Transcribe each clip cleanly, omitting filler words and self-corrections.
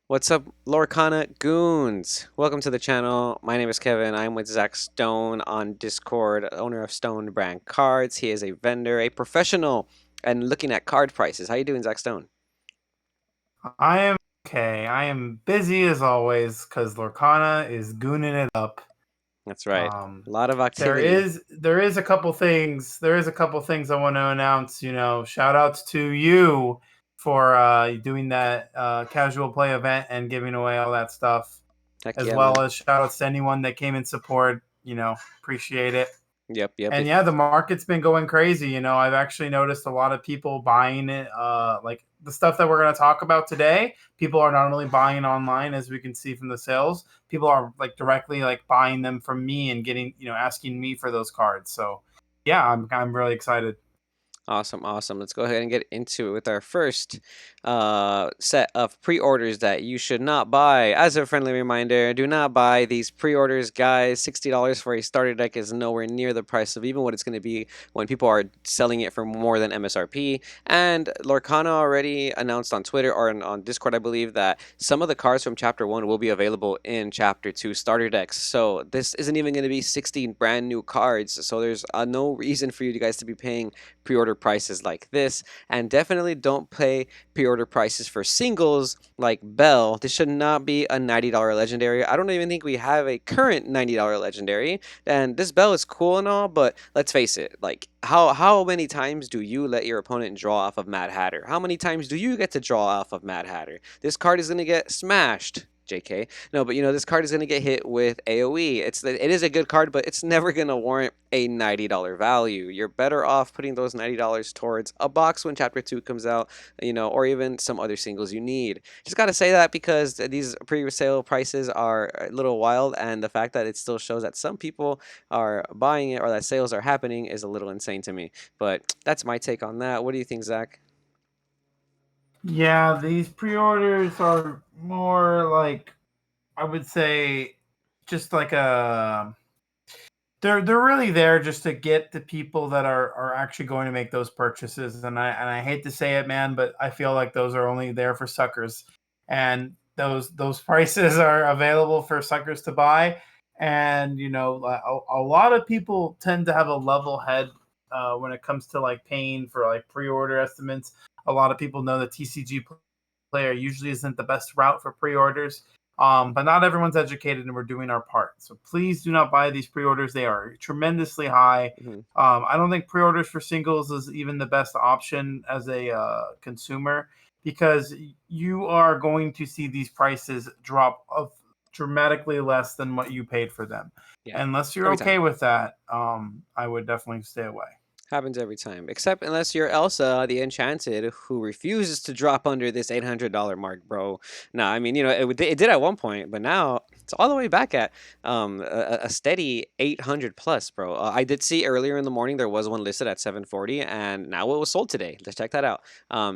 What's up, Lorcana Goons? Welcome to the channel. My name is Kevin. I'm with Zach Stone on Discord, owner of Stone Brand Cards. He is a vendor, a professional, and looking at card prices. How you doing, Zach Stone? I am okay. I am busy as always because Lorcana is gooning it up. That's right. Um, A lot of there activity. is there is a couple things. There is a couple things I want to announce. Shout outs to you for doing that casual play event and giving away all that stuff, Heck as yeah, well man. as shout outs to anyone that came in support. Appreciate it. Yep, yep. And yeah, the market's been going crazy. I've actually noticed a lot of people buying it. Like the stuff that we're going to talk about today, people are not only buying online, as we can see from the sales, people are like directly like buying them from me and getting, asking me for those cards. So yeah, I'm really excited. Awesome, awesome. Let's go ahead and get into it with our first set of pre-orders that you should not buy. As a friendly reminder, do not buy these pre-orders, guys. $60 for a starter deck is nowhere near the price of even what it's going to be when people are selling it for more than MSRP. And Lorcana already announced on Twitter or on Discord, I believe, that some of the cards from Chapter 1 will be available in Chapter 2 starter decks. So this isn't even going to be 16 brand new cards. So there's no reason for you guys to be paying pre-order prices like this, and definitely don't pay pre-order prices for singles like Bell. This should not be a $90 legendary. I don't even think we have a current $90 legendary, and this Bell is cool and all, but let's face it, like how many times do you let your opponent draw off of Mad Hatter? How many times do you get to draw off of Mad Hatter? This card is going to get smashed. JK. No, but this card is going to get hit with AoE. It is a good card, but it's never going to warrant a $90 value. You're better off putting those $90 towards a box when Chapter 2 comes out, or even some other singles you need. Just got to say that because these pre-sale prices are a little wild, and the fact that it still shows that some people are buying it or that sales are happening is a little insane to me. But that's my take on that. What do you think, Zach? Yeah, these pre-orders are more like, I would say, just like a they're really there just to get the people that are actually going to make those purchases. And I hate to say it, man, but I feel like those are only there for suckers. And those prices are available for suckers to buy. And a lot of people tend to have a level head when it comes to like paying for like pre-order estimates. A lot of people know the TCG player usually isn't the best route for pre-orders, but not everyone's educated, and we're doing our part. So please do not buy these pre-orders. They are tremendously high. Hmm. I don't think pre-orders for singles is even the best option as a consumer, because you are going to see these prices drop of dramatically less than what you paid for them. Yeah, Unless you're every okay time. with that, I would definitely stay away. Happens every time, except unless you're Elsa, the Enchanted, who refuses to drop under this $800 mark, bro. No, I mean, it did at one point, but now it's all the way back at a steady 800 plus, bro. I did see earlier in the morning there was one listed at 740, and now it was sold today. Let's check that out.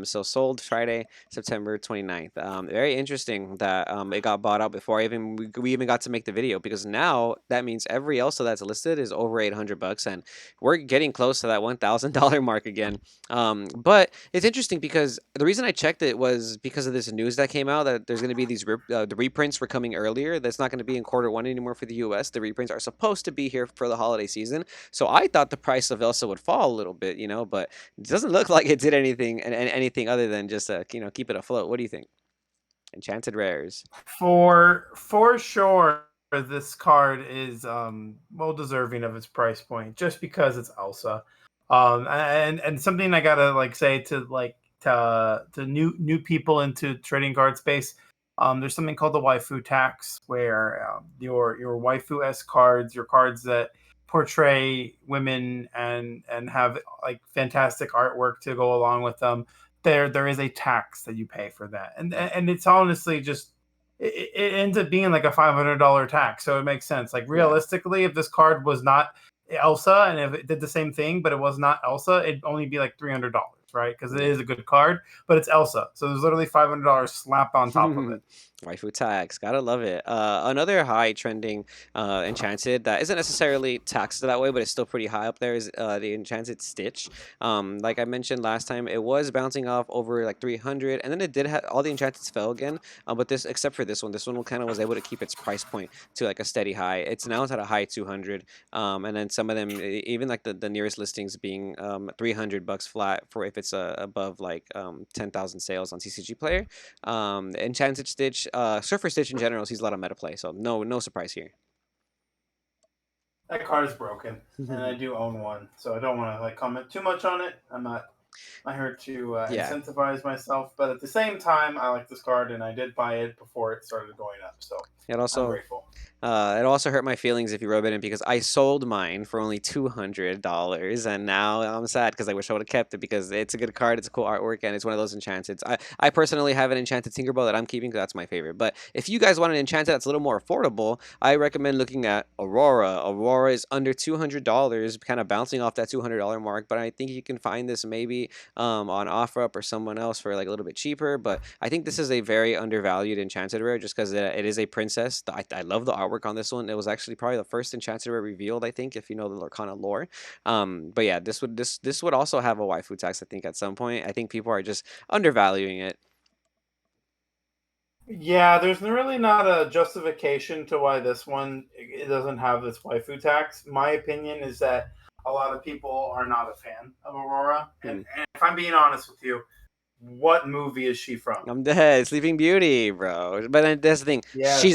So sold Friday, September 29th. Very interesting that it got bought out before we even got to make the video, because now that means every Elsa that's listed is over 800 bucks, and we're getting close to that $1,000 mark again. But it's interesting because the reason I checked it was because of this news that came out that there's going to be the reprints were coming earlier. That's not going to be in quarter 1 anymore for the U.S. The reprints are supposed to be here for the holiday season. So I thought the price of Elsa would fall a little bit, but it doesn't look like it did anything and anything other than just keep it afloat. What do you think? Enchanted rares. For sure, this card is well deserving of its price point just because it's Elsa. And something I gotta like say to new people into trading card space. There's something called the waifu tax, where your waifu s cards, your cards that portray women and have like fantastic artwork to go along with them, there is a tax that you pay for that, and it's honestly just it ends up being like a $500 tax, so it makes sense. Like Yeah. realistically, if this card was not Elsa and if it did the same thing but it was not Elsa, it'd only be like $300. right? Because it Yeah. is a good card, but it's Elsa, so there's literally $500 slap on top of it. Waifu tax, gotta love it. Another high trending enchanted that isn't necessarily taxed that way, but it's still pretty high up there is the enchanted Stitch. Like I mentioned last time, it was bouncing off over like 300, and then it did have all the enchanteds fell again. But this, except for this one kind of was able to keep its price point to like a steady high. It's at a high 200, and then some of them, even like the nearest listings being $300 flat for if it's above like 10,000 sales on TCG Player. Enchanted Stitch, Surfer Stitch in general sees a lot of meta play, so no surprise here. That card is broken, and I do own one, so I don't want to like comment too much on it. I'm not here to Yeah, incentivize myself, but at the same time, I like this card, and I did buy it before it started going up, so it I'm also grateful. it also hurt my feelings if you rub it in because I sold mine for only $200, and now I'm sad because I wish I would have kept it because it's a good card, it's a cool artwork, and it's one of those enchanted. I personally have an enchanted Tinkerbell that I'm keeping because that's my favorite. But if you guys want an enchanted that's a little more affordable, I recommend looking at Aurora. Aurora is under $200, kind of bouncing off that $200 mark, but I think you can find this maybe on OfferUp or someone else for like a little bit cheaper. But I think this is a very undervalued enchanted rare just because it is a princess. I love the artwork on this one. It was actually probably the first enchanted rare revealed, I think, if you know the Lorcana lore. But yeah, this would also have a waifu tax, I think, at some point. I think people are just undervaluing it. Yeah, there's really not a justification to why this one it doesn't have this waifu tax. My opinion is that a lot of people are not a fan of Aurora, Hmm. and if I'm being honest with you, what movie is she from? I'm dead. Sleeping Beauty, bro. But then that's the thing. Yeah, see,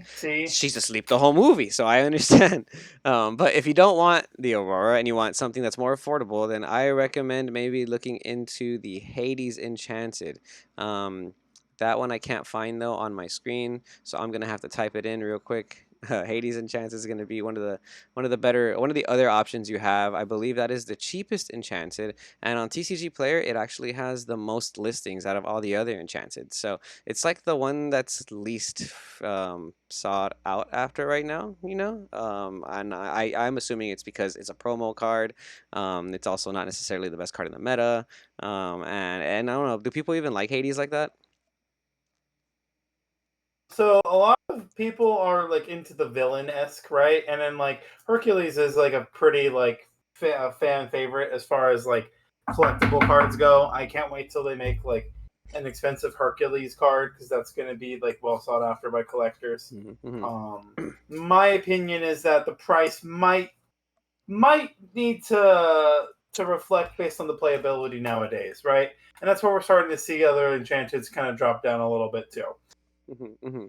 see. She's asleep the whole movie, so I understand. But if you don't want the Aurora and you want something that's more affordable, then I recommend maybe looking into the Hades Enchanted. Um, that one I can't find though on my screen, so I'm gonna have to type it in real quick. Hades Enchanted is going to be one of the other options you have. I believe that is the cheapest Enchanted, and on TCG Player, it actually has the most listings out of all the other Enchanted. So it's like the one that's least sought out after right now, you know? And I'm assuming it's because it's a promo card. It's also not necessarily the best card in the meta. And I don't know, do people even like Hades like that? So a lot of people are like into the villain esque, right? And then like Hercules is like a pretty like fan favorite as far as like collectible cards go. I can't wait till they make like an expensive Hercules card because that's going to be like well sought after by collectors. Hmm. My opinion is that the price might need to reflect based on the playability nowadays, right? And that's where we're starting to see other enchanteds kind of drop down a little bit too. Hmm. Hmm.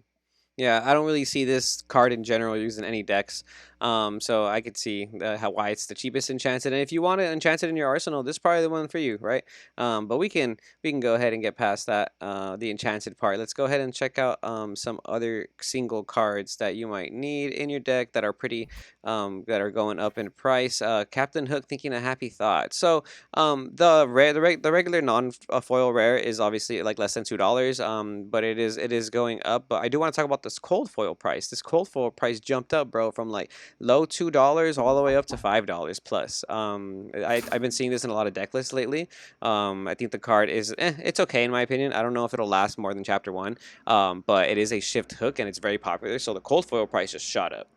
Yeah, I don't really see this card in general used in any decks. So I could see why it's the cheapest enchanted. And if you want it enchanted in your arsenal, this is probably the one for you, right? But we can go ahead and get past that, the enchanted part. Let's go ahead and check out some other single cards that you might need in your deck that are pretty that are going up in price. Captain Hook thinking a happy thought. So the regular non foil rare is obviously like less than $2. But it is going up. But I do want to talk about this cold foil price. This cold foil price jumped up, bro, from like low $2 all the way up to $5 plus. I've been seeing this in a lot of deck lists lately. I think the card is it's okay in my opinion. I don't know if it'll last more than chapter one. But it is a shift hook and it's very popular. So the cold foil price just shot up.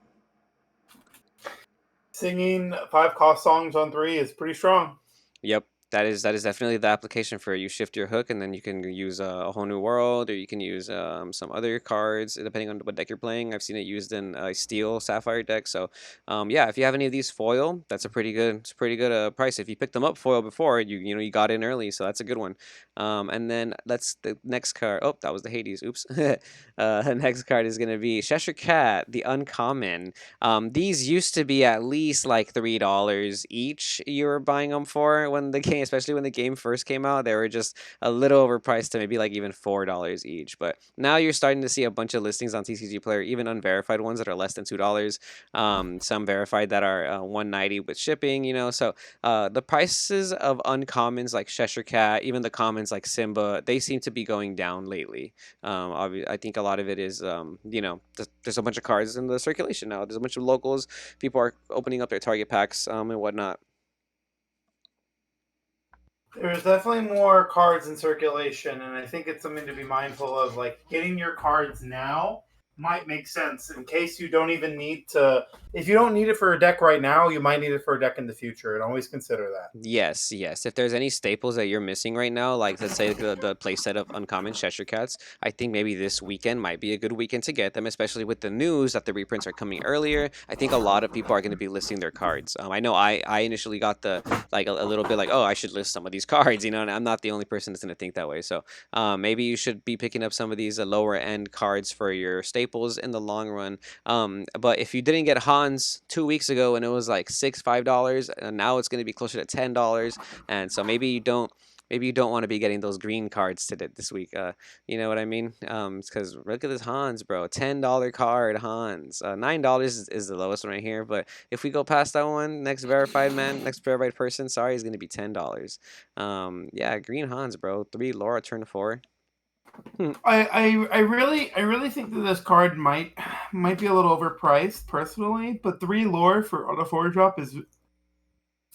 Singing 5 cost songs on 3 is pretty strong. Yep, that is definitely the application for it. You shift your hook, and then you can use a whole new world, or you can use some other cards depending on what deck you're playing. I've seen it used in Steel Sapphire deck. So, yeah, if you have any of these foil, that's a pretty good price. If you picked them up foil before, you got in early, so that's a good one. And then let's the next card. Oh, that was the Hades. Oops. The next card is gonna be Cheshire Cat, the uncommon. These used to be at least like $3 each. You were buying them for when the game, especially when the game first came out, they were just a little overpriced to maybe like even $4 each. But now you're starting to see a bunch of listings on TCG Player, even unverified ones that are less than $2. Some verified that are 190 with shipping. So the prices of uncommons like Cheshire Cat, even the commons like Simba, they seem to be going down lately. I think a lot of it is, there's a bunch of cards in the circulation now. There's a bunch of locals. People are opening up their target packs and whatnot. There's definitely more cards in circulation, and I think it's something to be mindful of. Like getting your cards now might make sense in case you don't even need to. If you don't need it for a deck right now, you might need it for a deck in the future, and always consider that. Yes, yes. If there's any staples that you're missing right now, like let's say the playset of uncommon Cheshire Cats, I think maybe this weekend might be a good weekend to get them, especially with the news that the reprints are coming earlier. I think a lot of people are going to be listing their cards. I know I initially got the like a little bit like, oh, I should list some of these cards, you know, and I'm not the only person that's going to think that way. So maybe you should be picking up some of these lower end cards for your staples in the long run. But if you didn't get Hans 2 weeks ago and it was like $5, and now it's going to be closer to $10, and so maybe you don't want to be getting those green cards today this week. You know what I mean? It's because look at this Hans, bro, $10 card Hans. $9 is the lowest one right here, but if we go past that one, next verified person, sorry, is going to be $10. Yeah, green Hans, bro, 3 Laura turn 4. Hmm. I really think that this card might be a little overpriced personally, but 3 lore for on a 4 drop is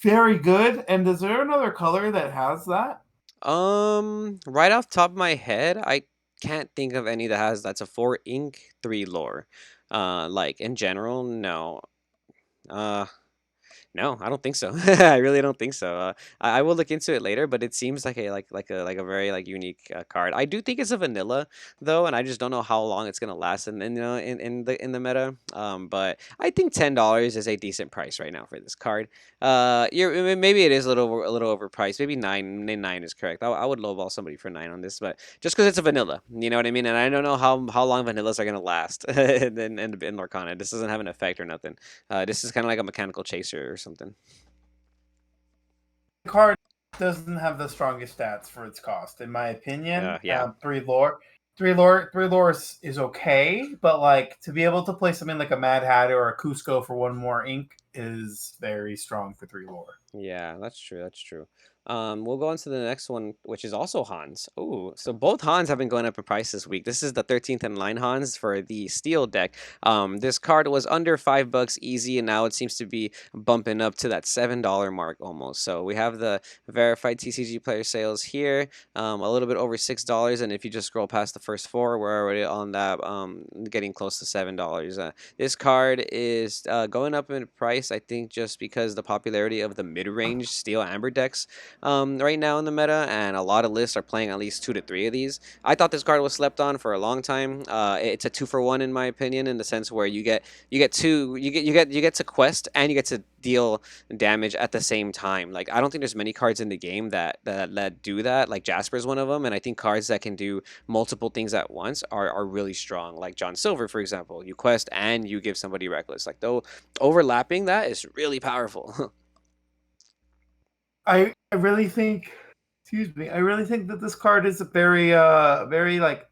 very good. And is there another color that has that? Right off the top of my head, I can't think of any that has that's a 4 ink 3 lore. Like in general, no. Uh, no, I don't think so. I really don't think so. I will look into it later, but it seems like a very like unique card. I do think it's a vanilla though, and I just don't know how long it's gonna last you know in the meta. But I think $10 is a decent price right now for this card. Maybe it is a little overpriced. Maybe nine is correct. I would lowball somebody for 9 on this, but just because it's a vanilla, you know what I mean. And I don't know how long vanillas are gonna last in Lorcana. This doesn't have an effect or nothing. This is kind of like a mechanical chaser or something. The card doesn't have the strongest stats for its cost, in my opinion. Yeah. 3 lore is okay, but like to be able to play something like a Mad Hatter or a Cusco for 1 more ink is very strong for 3 lore. Yeah, that's true. That's true. We'll go on to the next one, which is also Hans. Oh, so both Hans have been going up in price this week. This is the 13th in line Hans for the steel deck. This card was under $5 easy, and now it seems to be bumping up to that $7 mark almost. So we have the verified TCG player sales here, a little bit over $6, and if you just scroll past the first four, we're already on that, getting close to $7. This card is going up in price, I think, just because the popularity of the mid-range steel amber decks right now in the meta, and a lot of lists are playing at least 2 to 3 of these. I thought this card was slept on for a long time. It's a 2-for-1 in my opinion, in the sense where you get to quest and you get to deal damage at the same time. Like I don't think there's many cards in the game that do that. Like Jasper is one of them, and I think cards that can do multiple things at once are really strong. Like John Silver, for example, you quest and you give somebody reckless. Like though overlapping that is really powerful. I really think, excuse me, I really think that this card is a very like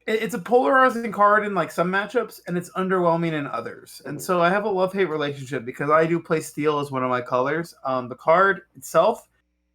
it's a polarizing card in like some matchups, and it's underwhelming in others. And Mhm. so I have a love hate relationship because I do play steel as one of my colors. The card itself,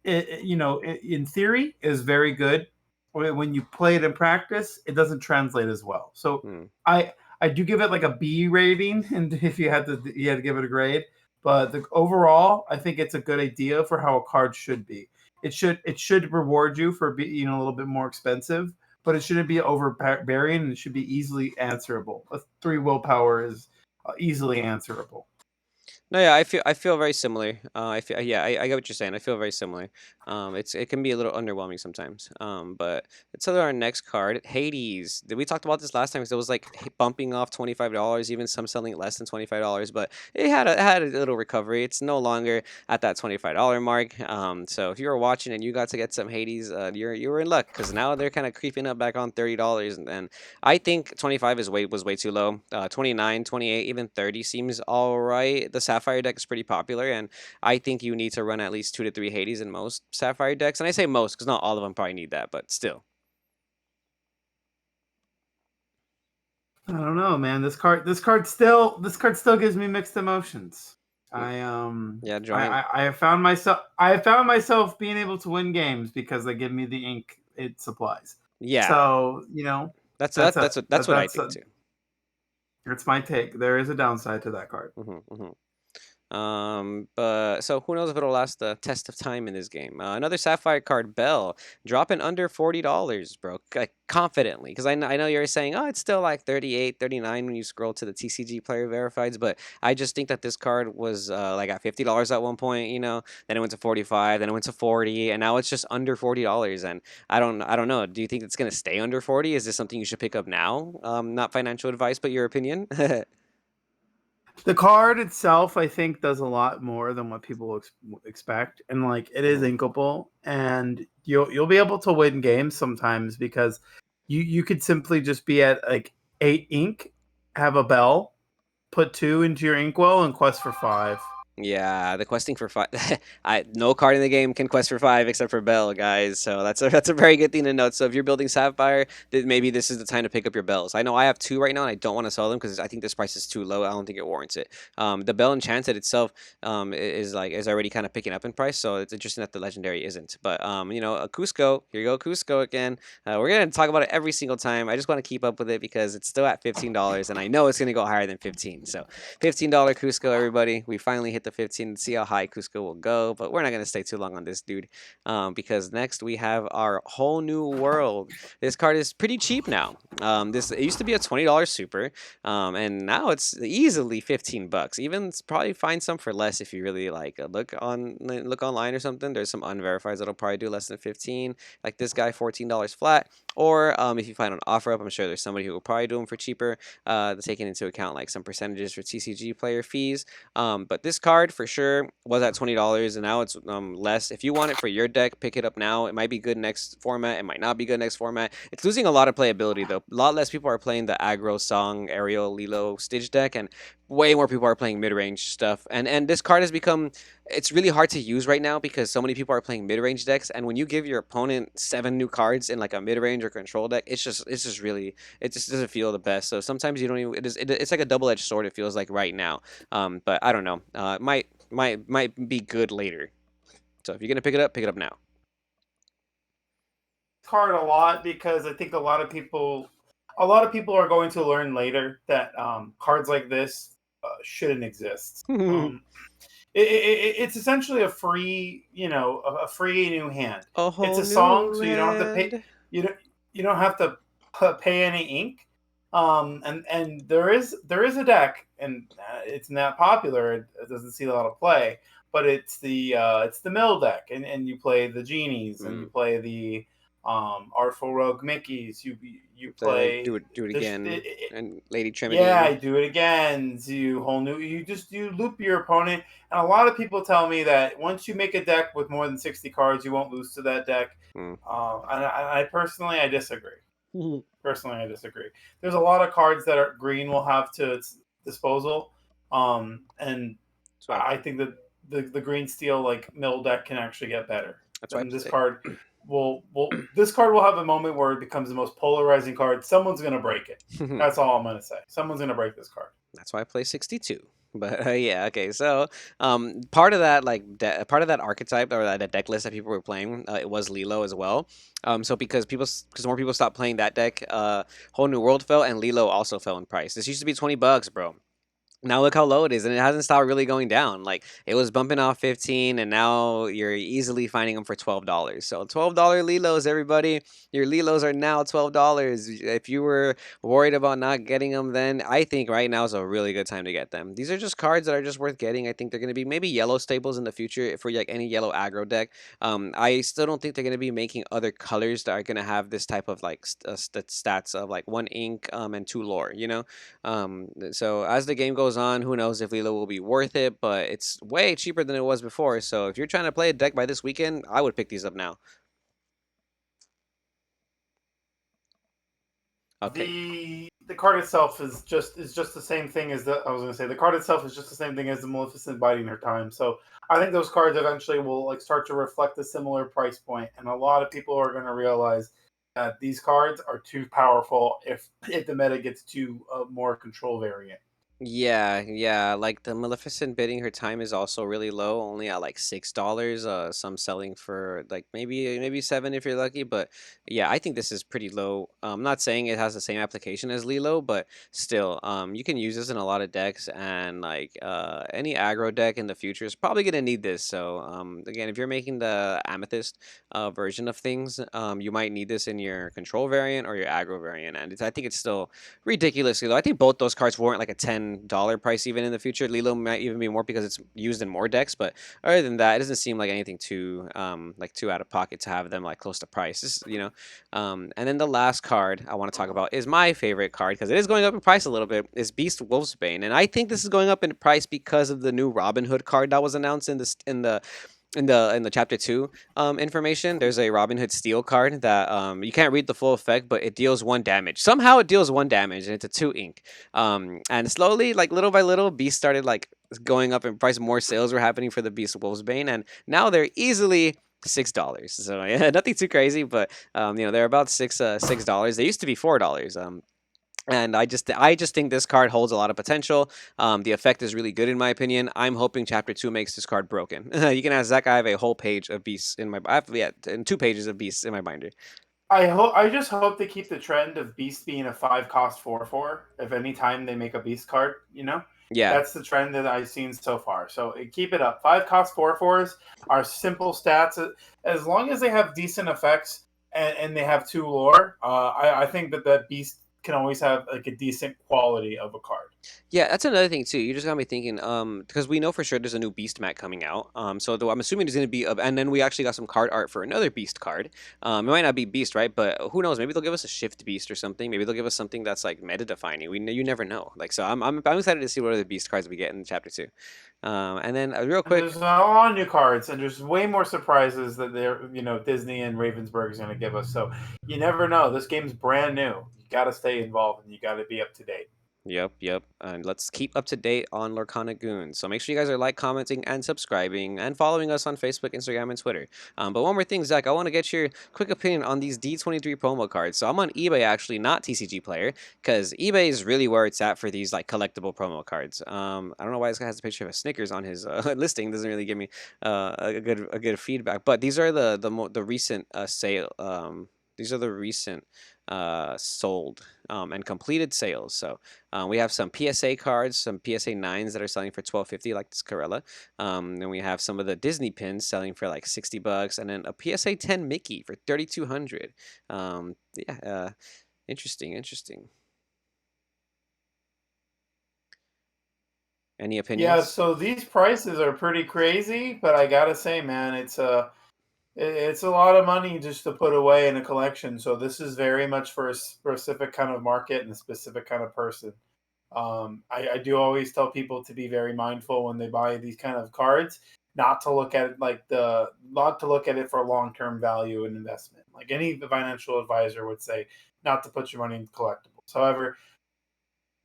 in theory, is very good. When you play it in practice, it doesn't translate as well. So Hmm. I do give it like a B rating, and if you had to give it a grade. But overall, I think it's a good idea for how a card should be. It should reward you for being a little bit more expensive, but it shouldn't be overbearing, and it should be easily answerable. A 3 willpower is easily answerable. No, yeah, I feel very similar. I get what you're saying. I feel very similar. It can be a little underwhelming sometimes. But let's look at our next card, Hades. We talked about this last time because it was like bumping off $25, even some selling less than $25. But it had a little recovery. It's no longer at that $25 mark. So if you were watching and you got to get some Hades, you were in luck because now they're kind of creeping up back on $30, and I think 25 was way too low. 29, 28, even 30 seems all right. The Sapphire deck is pretty popular, and I think you need to run at least 2 to 3 Hades in most Sapphire decks. And I say most because not all of them probably need that, but still. I don't know, man. This card still gives me mixed emotions. Mm, I Yeah, drawing. I have found myself being able to win games because they give me the ink it supplies. Yeah, So that's what I think too. that's my take. There is a downside to that card. Hmm. But so who knows if it'll last the test of time in this game. Another Sapphire card, Bell, dropping under $40, bro, like confidently, because I know you're saying, oh, it's still like 38, 39 when you scroll to the TCG player verifieds, but I just think that this card was like at $50 at one point, then it went to 45, then it went to 40, and now it's just under $40. And I don't know. Do you think it's gonna stay under 40? Is this something you should pick up now? Not financial advice, but your opinion. The card itself, I think, does a lot more than what people expect, and like it is Mhm. inkable, and you'll be able to win games sometimes because you could simply just be at like 8 ink, have a bell, put 2 into your inkwell, and quest for 5. Yeah, the questing for five. I no card in the game can quest for five except for Bell, guys. So that's a very good thing to note. So if you're building Sapphire, maybe this is the time to pick up your bells. I know I have two right now, and I don't want to sell them because I think this price is too low. I don't think it warrants it. The Bell Enchanted itself is already kind of picking up in price, so it's interesting that the legendary isn't. But a Cusco. Here you go, Cusco again. We're gonna talk about it every single time. I just want to keep up with it because it's still at $15, and I know it's gonna go higher than 15. So $15 Cusco, everybody. We finally hit the 15 to see how high Cusco will go, but we're not going to stay too long on this dude because next we have our whole new world. This card is pretty cheap now. This it used to be a $20 super, and now it's easily 15 bucks. Even probably find some for less if you really like look online or something. There's some unverifieds that'll probably do less than 15, like this guy, $14 flat. Or if you find an offer up, I'm sure there's somebody who will probably do them for cheaper, taking into account like some percentages for TCG player fees. But this card for sure was at $20, and now it's less. If you want it for your deck, pick it up now. It might be good next format. It might not be good next format. It's losing a lot of playability though. A lot less people are playing the aggro, song, aerial, Lilo, Stitch deck, and way more people are playing mid-range stuff. And this card has become it's really hard to use right now because so many people are playing mid-range decks. And when you give your opponent 7 new cards in like a mid-range or control deck, it's just really it just doesn't feel the best. So sometimes you don't even it's like a double-edged sword. It feels like right now. But I don't know. It might be good later. So if you're gonna pick it up now. Card a lot because I think a lot of people are going to learn later that cards like this shouldn't exist. It's essentially a free, a free new hand. A It's whole a new song, so you don't have to pay. land. You don't have to pay any ink. And there is a deck, and it's not popular. It doesn't see a lot of play, but it's the mill deck, and you play the genies, and you Mm. play the artful rogue Mickeys. You So play do it the again, and Lady yeah, Trinity. I do it again. So you loop your opponent, and a lot of people tell me that once you make a deck with more than 60 cards, you won't lose to that deck. Mm. I personally I disagree. Personally, I disagree. There's a lot of cards that green will have to its disposal, and That's why I think that the green steel like mill deck can actually get better. that's why I And this play. card will have a moment where it becomes the most polarizing card. Someone's gonna break it. That's all I'm gonna say. Someone's gonna break this card. That's why I play 62. But yeah, okay. So, part of that part of that archetype or that deck list that people were playing, it was Lilo as well. So because more people stopped playing that deck, Whole New World fell and Lilo also fell in price. This used to be $20, bro. Now look how low it is, and it hasn't stopped really going down. Like it was bumping off 15, and now you're easily finding them for $12. So $12 Lilos, everybody. Your Lilos are now $12. If you were worried about not getting them, then I think right now is a really good time to get them. These are just cards that are just worth getting. I think they're going to be maybe yellow staples in the future for like any yellow aggro deck. I still don't think they're going to be making other colors that are going to have this type of like stats of like 1 ink and 2 lore. So as the game goes on, who knows if Lilo will be worth it, but it's way cheaper than it was before. So if you're trying to play a deck by this weekend, I would pick these up now. Okay. The card itself is just the same thing as the I was gonna say the card itself is just the same thing as the Maleficent biding her time. So I think those cards eventually will like start to reflect a similar price point, and a lot of people are gonna realize that these cards are too powerful if the meta gets to a more control variant. Yeah, yeah. Like the Maleficent bidding, her time is also really low, only at like $6. Some selling for like maybe seven if you're lucky. But yeah, I think this is pretty low. I'm not saying it has the same application as Lilo, but still, you can use this in a lot of decks, and like any aggro deck in the future is probably gonna need this. So again, if you're making the Amethyst version of things, you might need this in your control variant or your aggro variant, and I think it's still ridiculously low. I think both those cards warrant like a $10 price even in the future. Lilo might even be more because it's used in more decks, but other than that, it doesn't seem like anything too like too out of pocket to have them like close to price. And then the last card I want to talk about is my favorite card because it is going up in price a little bit. Is Beast Wolfsbane, and I think this is going up in price because of the new Robin Hood card that was announced in the chapter two information. There's a Robin Hood Steel card that you can't read the full effect, but it deals one damage. Somehow it deals one damage, and it's a two ink. And slowly, like little by little, Beast started like going up in price. More sales were happening for the Beast Wolfsbane, and now they're easily $6. So yeah, nothing too crazy, but they're about $6. They used to be $4. And I just think this card holds a lot of potential. The effect is really good in my opinion. I'm hoping Chapter Two makes this card broken. You can ask Zach. I have a whole page of beasts in my. I have, yeah, and 2 pages of beasts in my binder. I just hope they keep the trend of Beast being a 5 cost 4/4. If any time they make a Beast card, Yeah, that's the trend that I've seen so far. So keep it up. 5 cost 4/4s are simple stats. As long as they have decent effects and they have two lore, I think that Beast can always have like a decent quality of a card. yeah, that's another thing too. You just got me thinking. Because we know for sure there's a new Beast mat coming out. So though I'm assuming there's gonna be, and then we actually got some card art for another Beast card. It might not be Beast, right? But who knows? Maybe they'll give us a Shift Beast or something. Maybe they'll give us something that's like meta defining. You never know. Like so, I'm excited to see what other Beast cards we get in Chapter Two. And then real And quick, there's a lot of new cards, and there's way more surprises that Disney and Ravensburger is going to give us. So you never know. This game's brand new. You got to stay involved, and you got to be up to date. yep, yep. And let's keep up to date on Lorcana Goons. So make sure you guys are like, commenting, and subscribing, and following us on Facebook, Instagram, and Twitter. But one more thing, Zach, I want to get your quick opinion on these D23 promo cards. So I'm on eBay actually, not TCG Player, because eBay is really where it's at for these like collectible promo cards. I don't know why this guy has a picture of a Snickers on his listing. Doesn't really give me a good feedback. But these are the recent sale. These are the recent sold and completed sales. So we have some PSA cards, some PSA 9s that are selling for 12.50, like this Corella. And we have some of the Disney pins selling for like $60, and then a PSA 10 Mickey for 3,200. Yeah, interesting, interesting. Any Yeah, opinions? so these prices are pretty crazy, but I gotta say, man, it's a lot of money just to put away in a collection. So this is very much for a specific kind of market and a specific kind of person. I do always tell people to be very mindful when they buy these kind of cards, not to look at it not to look at it for long term value and investment. Like any financial advisor would say, not to put your money in collectibles. However,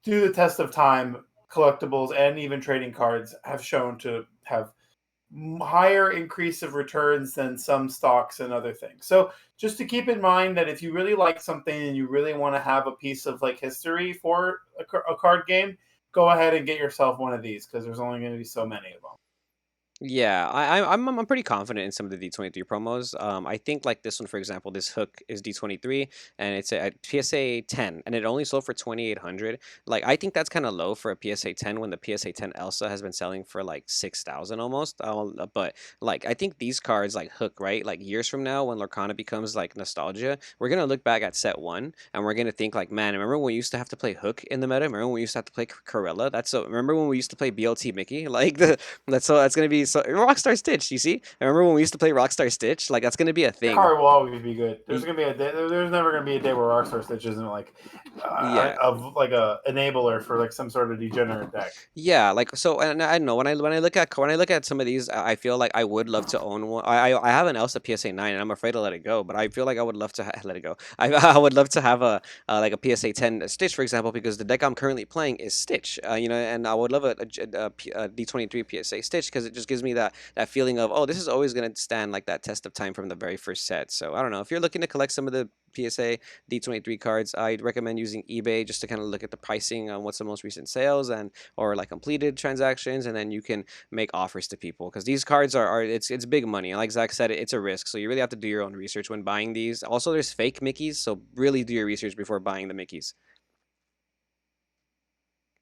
through the test of time, collectibles and even trading cards have shown to have higher increase of returns than some stocks and other things. So just to keep in mind that if you really like something and you really want to have a piece of like history for a card game, go ahead and get yourself one of these because there's only going to be so many of them. Yeah, I'm pretty confident in some of the D23 promos. I think like this one, for example, this hook is D23 and it's a PSA 10 and it only sold for 2,800. Like I think that's kind of low for a PSA 10 when the PSA 10 Elsa has been selling for like 6,000 almost. But like I think these cards like hook, right? Like years from now when Lorcana becomes like nostalgia, we're gonna look back at set one and we're gonna think like, man, remember when we used to have to play Hook in the meta? Remember when we used to have to play Corella? That's so. Remember when we used to play BLT Mickey? Like that's gonna be so Rockstar Stitch. You see, I remember when we used to play Rockstar Stitch. Like that's gonna be a That thing. card will always be good. There's Y- gonna be a day. There's never gonna be a day where Rockstar Stitch isn't like Yeah, of like a enabler for like some sort of degenerate deck. yeah. Like so, and I don't know when I look at some of these, I feel like I would love to own one. I have an Elsa PSA 9, and I'm afraid to let it go. But I feel like I would love to let it go. I would love to have a like a PSA 10 Stitch, for example, because the deck I'm currently playing is Stitch. And I would love a D23 PSA Stitch because it just gives gives me that feeling of, oh, this is always going to stand like that test of time from the very first set. So I don't know, if you're looking to collect some of the PSA D23 cards, I'd recommend using eBay just to kind of look at the pricing on what's the most recent sales and or like completed transactions, and then you can make offers to people because these cards are it's big money. And like Zach said, it's a risk, so you really have to do your own research when buying these. Also, there's fake Mickeys, so really do your research before buying the Mickeys.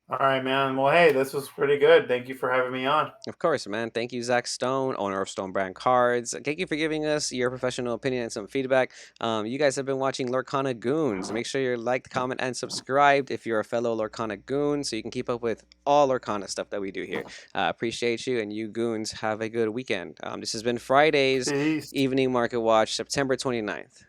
All right, man. Well, hey, this was pretty good. Thank you for having me on. Of course, man. Thank you, Zach Stone, owner of Stone Brand Cards. Thank you for giving us your professional opinion and some feedback. You guys have been watching Lorcana Goons. Make sure you're liked, comment, and subscribed if you're a fellow Lorcana Goon, so you can keep up with all Lorcana stuff that we do here. Appreciate you, and you Goons have a good weekend. This has been Friday's Peace. Evening Market Watch, September 29th.